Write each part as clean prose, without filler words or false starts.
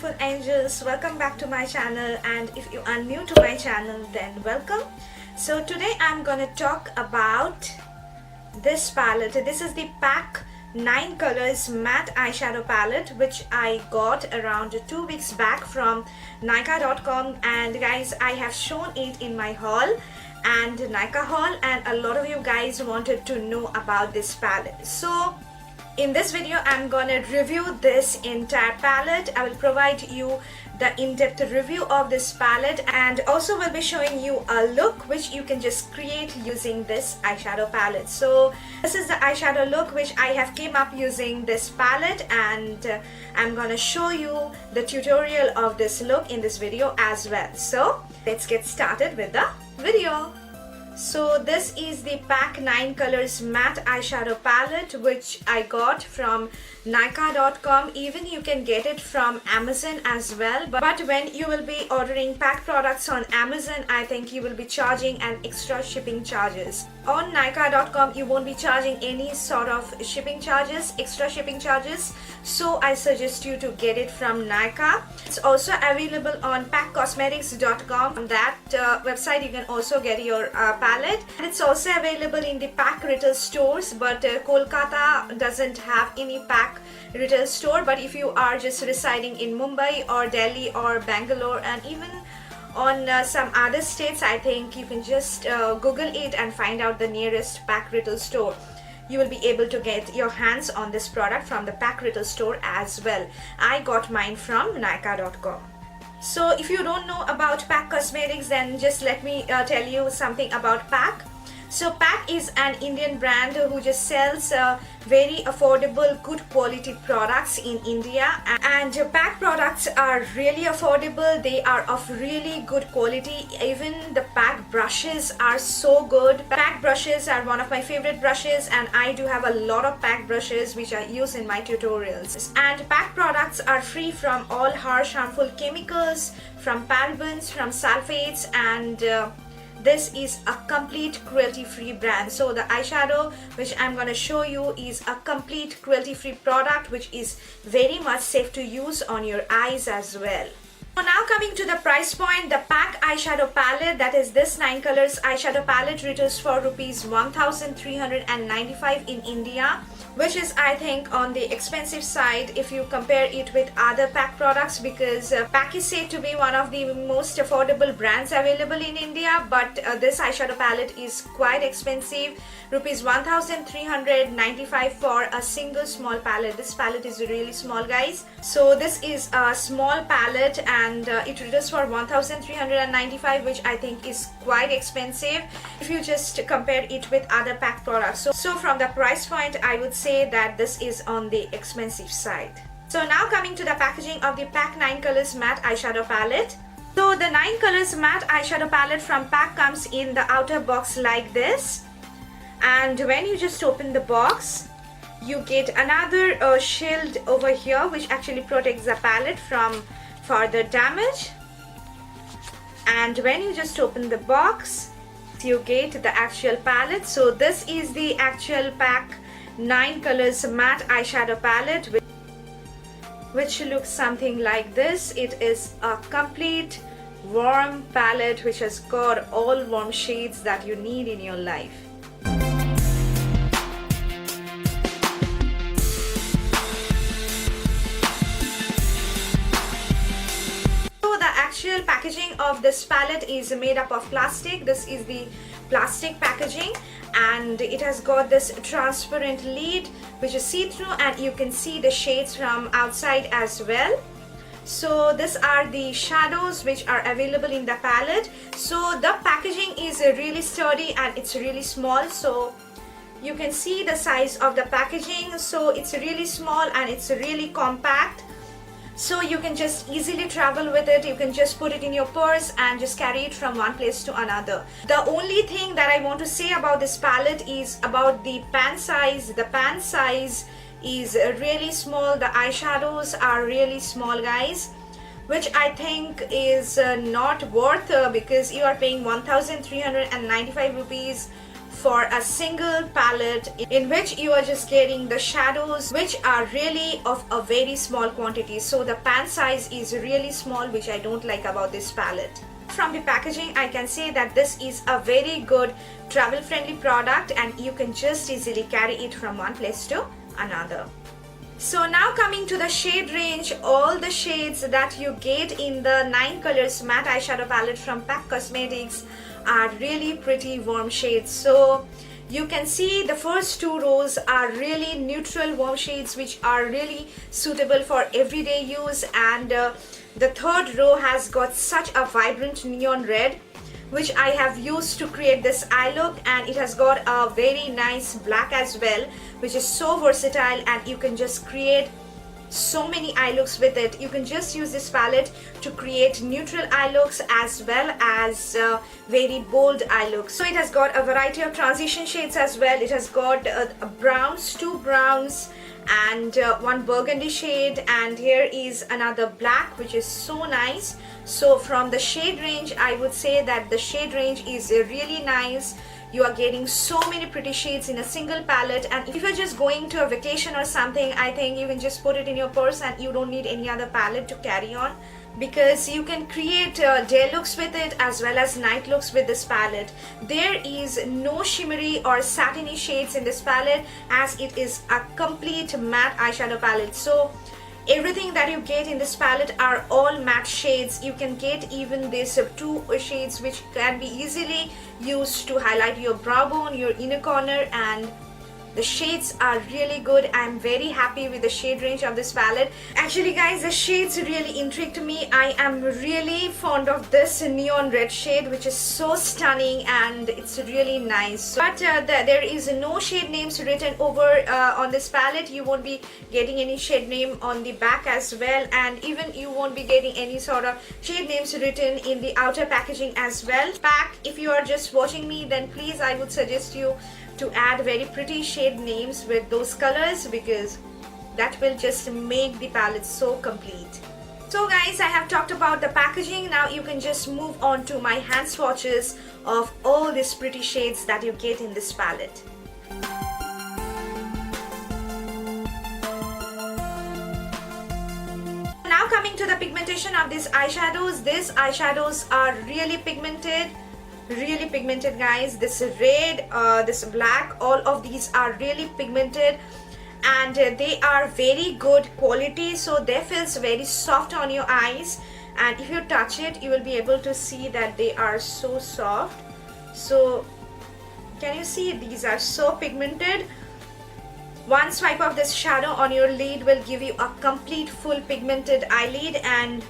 beautiful angels, welcome back to my channel, and if you are new to my channel then welcome. So today I'm gonna talk about this palette. This is the PAC 9 colors matte eyeshadow palette which I got around 2 weeks back from Nykaa.com, and guys, I have shown it in my haul and Nykaa haul, and a lot of you guys wanted to know about this palette. So in this video I'm gonna review this entire palette. I will provide you the in-depth review of this palette, and also will be showing you a look which you can just create using this eyeshadow palette. So this is the eyeshadow look which I have came up using this palette, and I'm gonna show you the tutorial of this look in this video as well. So let's get started with the video. So this is the PAC 9 colors matte eyeshadow palette which I got from Nykaa.com. Even you can get it from Amazon as well, but when you will be ordering PAC products on Amazon, I think you will be charging an extra shipping charges. On Nykaa.com you won't be charging any sort of shipping charges, extra shipping charges, so I suggest you to get it from Nykaa. It's also available on PACcosmetics.com. On that website you can also get your palette, and it's also available in the PAC retail stores, but Kolkata doesn't have any PAC retail store. But if you are just residing in Mumbai or Delhi or Bangalore, and even on some other states, I think you can just Google it and find out the nearest PAC retail store. You will be able to get your hands on this product from the PAC retail store as well. I got mine from Nykaa.com. So if you don't know about PAC Cosmetics, then just let me tell you something about PAC. So PAC is an Indian brand who just sells very affordable, good quality products in India, and PAC products are really affordable. They are of really good quality. Even the PAC brushes are so good. PAC brushes are one of my favorite brushes, and I do have a lot of PAC brushes which I use in my tutorials. And PAC products are free from all harsh, harmful chemicals, from parabens, from sulfates, and this is a complete cruelty-free brand. So the eyeshadow which I'm going to show you is a complete cruelty-free product which is very much safe to use on your eyes as well. So now coming to the price point, the PAC eyeshadow palette, that is this 9 colors eyeshadow palette, retails for rupees 1395 in India, which is I think on the expensive side if you compare it with other PAC products, because PAC is said to be one of the most affordable brands available in India, but this eyeshadow palette is quite expensive, rupees 1395 for a single small palette. This palette is really small, guys. So this is a small palette, and it retails for 1395, which I think is quite expensive if you just compare it with other PAC products. So from the price point, I would say that this is on the expensive side. So now coming to the packaging of the PAC 9 colors matte eyeshadow palette. So the 9 colors matte eyeshadow palette from PAC comes in the outer box like this, and when you just open the box, you get another shield over here which actually protects the palette from further damage. And when you just open the box, you get the actual palette. So this is the actual PAC 9 colors matte eyeshadow palette, which looks something like this. It is a complete warm palette which has got all warm shades that you need in your life. Actual packaging of this palette is made up of plastic. This is the plastic packaging, and it has got this transparent lid which is see-through, and you can see the shades from outside as well. So these are the shadows which are available in the palette. So the packaging is really sturdy and it's really small, so you can see the size of the packaging. So it's really small and it's really compact, so you can just easily travel with it. You can just put it in your purse and just carry it from one place to another. The only thing that I want to say about this palette is about the pan size. The pan size is really small. The eyeshadows are really small, guys, which I think is not worth, because you are paying 1395 rupees for a single palette in which you are just getting the shadows which are really of a very small quantity. So the pan size is really small, which I don't like about this palette. From the packaging, I can say that this is a very good travel friendly product and you can just easily carry it from one place to another. So now coming to the shade range, all the shades that you get in the 9 colors matte eyeshadow palette from PAC Cosmetics are really pretty warm shades. So you can see the first 2 rows are really neutral warm shades which are really suitable for everyday use, and the third row has got such a vibrant neon red which I have used to create this eye look, and it has got a very nice black as well, which is so versatile and you can just create so many eye looks with it. You can just use this palette to create neutral eye looks as well as very bold eye looks. So it has got a variety of transition shades as well. It has got browns, 2 browns and 1 burgundy shade, and here is another black which is so nice. So from the shade range, I would say that the shade range is really nice. You are getting so many pretty shades in a single palette, and if you're just going to a vacation or something, I think you can just put it in your purse and you don't need any other palette to carry on, because you can create day looks with it as well as night looks with this palette. There is no shimmery or satiny shades in this palette as it is a complete matte eyeshadow palette. So everything that you get in this palette are all matte shades. You can get even these 2 shades which can be easily used to highlight your brow bone, your inner corner, and the shades are really good. I'm very happy with the shade range of this palette. Actually guys, the shades really intrigued me. I am really fond of this neon red shade which is so stunning and it's really nice. But there is no shade names written over on this palette. You won't be getting any shade name on the back as well, and even you won't be getting any sort of shade names written in the outer packaging as well. PAC, if you are just watching me, then please I would suggest you to add very pretty shade names with those colors, because that will just make the palette so complete. So guys, I have talked about the packaging. Now you can just move on to my hand swatches of all these pretty shades that you get in this palette. Now coming to the pigmentation of these eyeshadows are really pigmented guys. This red, this black, all of these are really pigmented and they are very good quality, so they feels very soft on your eyes, and if you touch it you will be able to see that they are so soft. So can you see, these are so pigmented. One swipe of this shadow on your lid will give you a complete full pigmented eyelid, and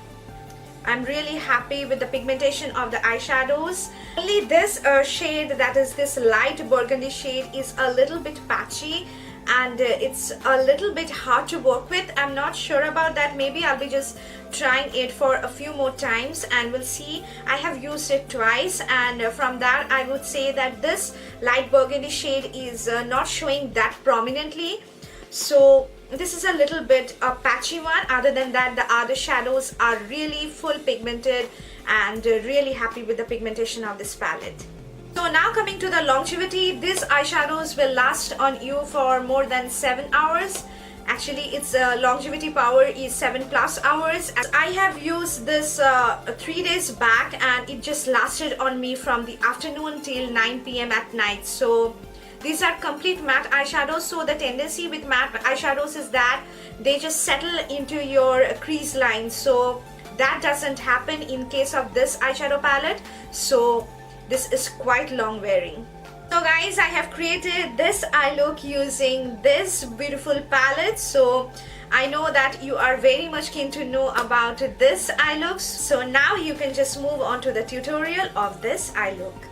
I'm really happy with the pigmentation of the eyeshadows. Only this shade, that is this light burgundy shade, is a little bit patchy and it's a little bit hard to work with. I'm not sure about that. Maybe I'll be just trying it for a few more times and we'll see. I have used it twice, and from that I would say that this light burgundy shade is not showing that prominently. So this is a little bit a patchy one. Other than that, the other shadows are really full pigmented, and really happy with the pigmentation of this palette. So now coming to the longevity, these eyeshadows will last on you for more than 7 hours. Actually its longevity power is 7+ hours. I have used this 3 days back and it just lasted on me from the afternoon till 9 p.m. at night. So these are complete matte eyeshadows. So the tendency with matte eyeshadows is that they just settle into your crease line. So that doesn't happen in case of this eyeshadow palette. So this is quite long wearing. So guys, I have created this eye look using this beautiful palette. So I know that you are very much keen to know about this eye looks. So now you can just move on to the tutorial of this eye look.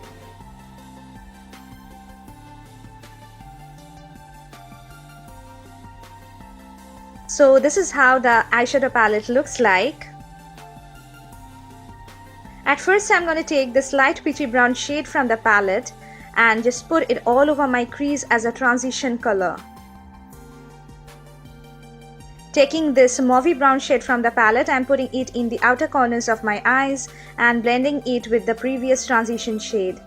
So this is how the eyeshadow palette looks like. At first I'm going to take this light peachy brown shade from the palette and just put it all over my crease as a transition color. Taking this mauvey brown shade from the palette, I'm putting it in the outer corners of my eyes and blending it with the previous transition shade.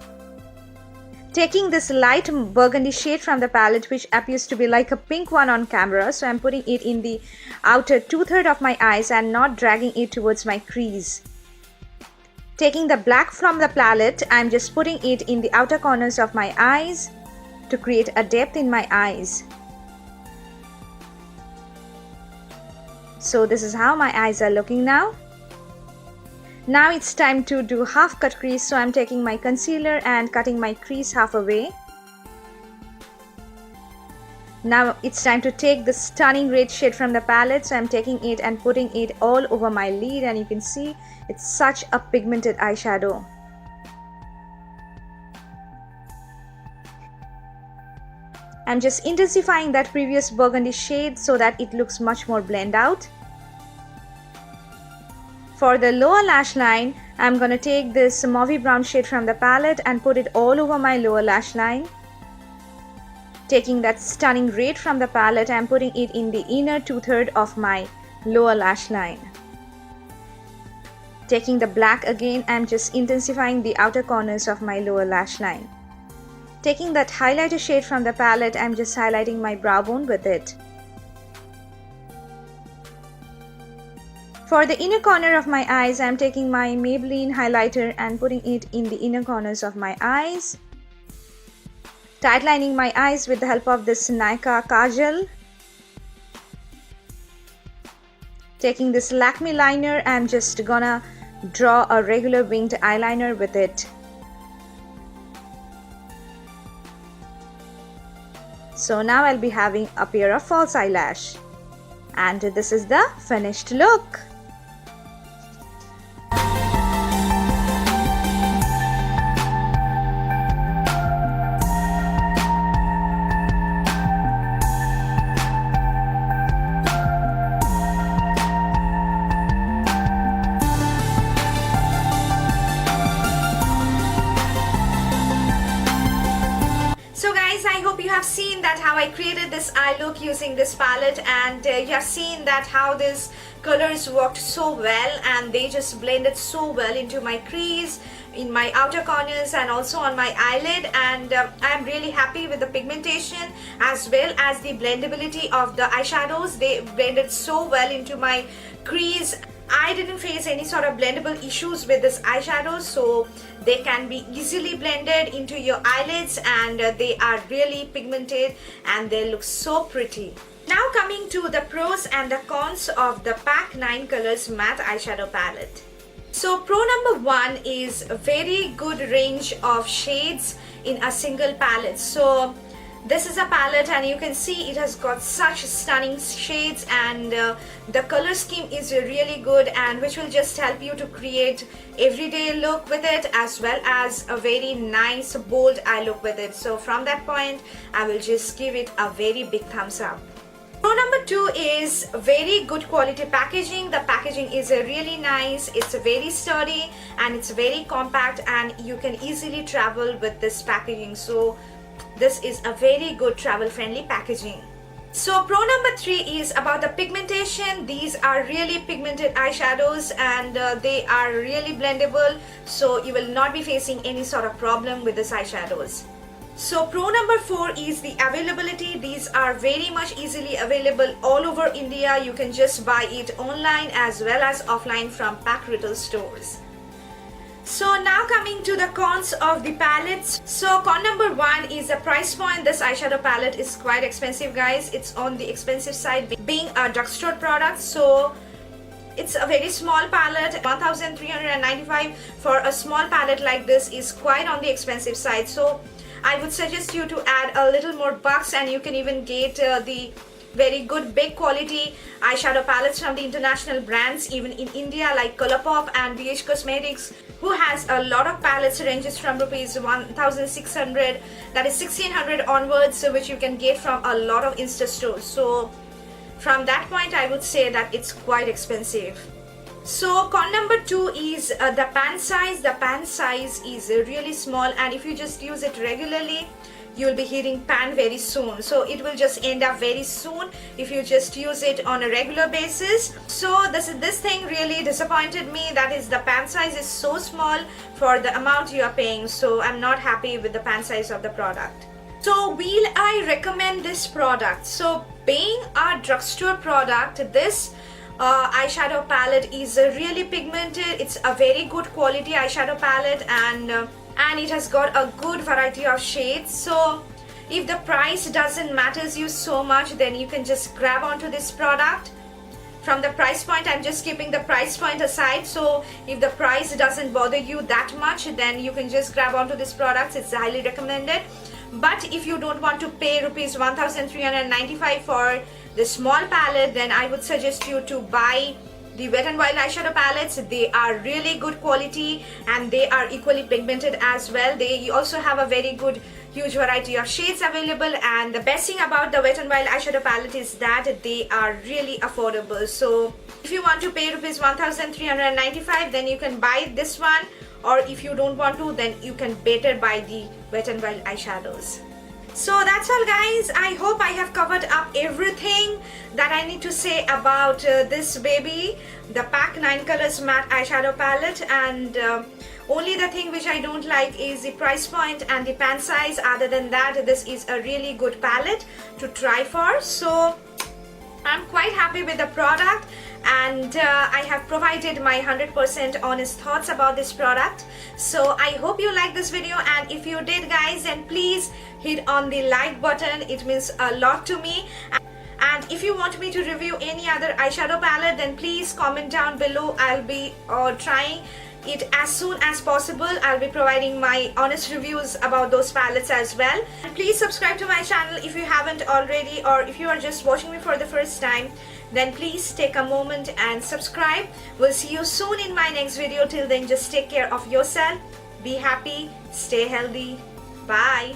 Taking this light burgundy shade from the palette, which appears to be like a pink one on camera, so I'm putting it in the outer 2/3 of my eyes and not dragging it towards my crease. Taking the black from the palette, I'm just putting it in the outer corners of my eyes to create a depth in my eyes. So this is how my eyes are looking now. Now it's time to do half cut crease, so I'm taking my concealer and cutting my crease half away. Now it's time to take the stunning red shade from the palette, so I'm taking it and putting it all over my lid, and you can see it's such a pigmented eyeshadow. I'm just intensifying that previous burgundy shade so that it looks much more blend out. For the lower lash line, I'm going to take this mauvey brown shade from the palette and put it all over my lower lash line. Taking that stunning red from the palette, I'm putting it in the inner 2/3 of my lower lash line. Taking the black again, I'm just intensifying the outer corners of my lower lash line. Taking that highlighter shade from the palette, I'm just highlighting my brow bone with it. For the inner corner of my eyes, I'm taking my Maybelline highlighter and putting it in the inner corners of my eyes. Tightlining my eyes with the help of this Nykaa Kajal. Taking this Lakme liner, I'm just gonna draw a regular winged eyeliner with it. So now I'll be having a pair of false eyelash. And this is the finished look. So guys, I hope you have seen that how I created this eye look using this palette, and you have seen that how these colors worked so well and they just blended so well into my crease, in my outer corners and also on my eyelid, and I'm really happy with the pigmentation as well as the blendability of the eyeshadows. They blended so well into my crease. I didn't face any sort of blendable issues with this eyeshadow, so they can be easily blended into your eyelids, and they are really pigmented and they look so pretty. Now coming to the pros and the cons of the PAC 9 Colors Matte Eyeshadow Palette. So pro number 1 is a very good range of shades in a single palette. So this is a palette and you can see it has got such stunning shades, and the color scheme is really good, and which will just help you to create everyday look with it as well as a very nice bold eye look with it. So from that point, I will just give it a very big thumbs up. Pro number 2 is very good quality packaging. The packaging is really nice, it's very sturdy and it's very compact, and you can easily travel with this packaging. So this is a very good travel friendly packaging. So pro number 3 is about the pigmentation. These are really pigmented eyeshadows, and they are really blendable, so you will not be facing any sort of problem with these eyeshadows. So pro number 4 is the availability. These are very much easily available all over India. You can just buy it online as well as offline from PAC retail stores. So now coming to the cons of the palettes. So con number 1 is the price point. This eyeshadow palette is quite expensive, guys. It's on the expensive side, being a drugstore product. So it's a very small palette. 1,395 for a small palette like this is quite on the expensive side. So I would suggest you to add a little more bucks, and you can even get the very good big quality eyeshadow palettes from the international brands even in India, like Colourpop and PAC Cosmetics, who has a lot of palettes ranges from rupees 1,600, that is 1,600 onwards, which you can get from a lot of Insta stores. So from that point, I would say that it's quite expensive. So con number 2 is the pan size. The pan size is really small, and if you just use it regularly, you'll be hitting pan very soon. So it will just end up very soon if you just use it on a regular basis. So this thing really disappointed me. That is, the pan size is so small for the amount you are paying. So I'm not happy with the pan size of the product. So will I recommend this product? So being a drugstore product, this eyeshadow palette is really pigmented. It's a very good quality eyeshadow palette, and it has got a good variety of shades. So if the price doesn't matter you so much, then you can just grab onto this product. From the price point, I'm just keeping the price point aside. So if the price doesn't bother you that much, then you can just grab onto this product. It's highly recommended. But if you don't want to pay rupees 1395 for the small palette, then I would suggest you to buy the Wet n Wild eyeshadow palettes. They are really good quality and they are equally pigmented as well. They also have a very good huge variety of shades available, and the best thing about the Wet n Wild eyeshadow palette is that they are really affordable. So if you want to pay rupees 1395, then you can buy this one, or if you don't want to, then you can better buy the Wet n Wild eyeshadows. So that's all guys. I hope I have covered up everything that I need to say about this baby, the PAC 9 Colors Matte Eyeshadow Palette, and only the thing which I don't like is the price point and the pan size. Other than that, this is a really good palette to try for. So I'm quite happy with the product, and I have provided my 100% honest thoughts about this product. So I hope you liked this video, and if you did guys, then please hit on the like button. It means a lot to me. And if you want me to review any other eyeshadow palette, then please comment down below. I'll be trying it as soon as possible. I'll be providing my honest reviews about those palettes as well. And please subscribe to my channel if you haven't already, or if you are just watching me for the first time, then please take a moment and subscribe. We'll see you soon in my next video. Till then, just take care of yourself, be happy, stay healthy. Bye.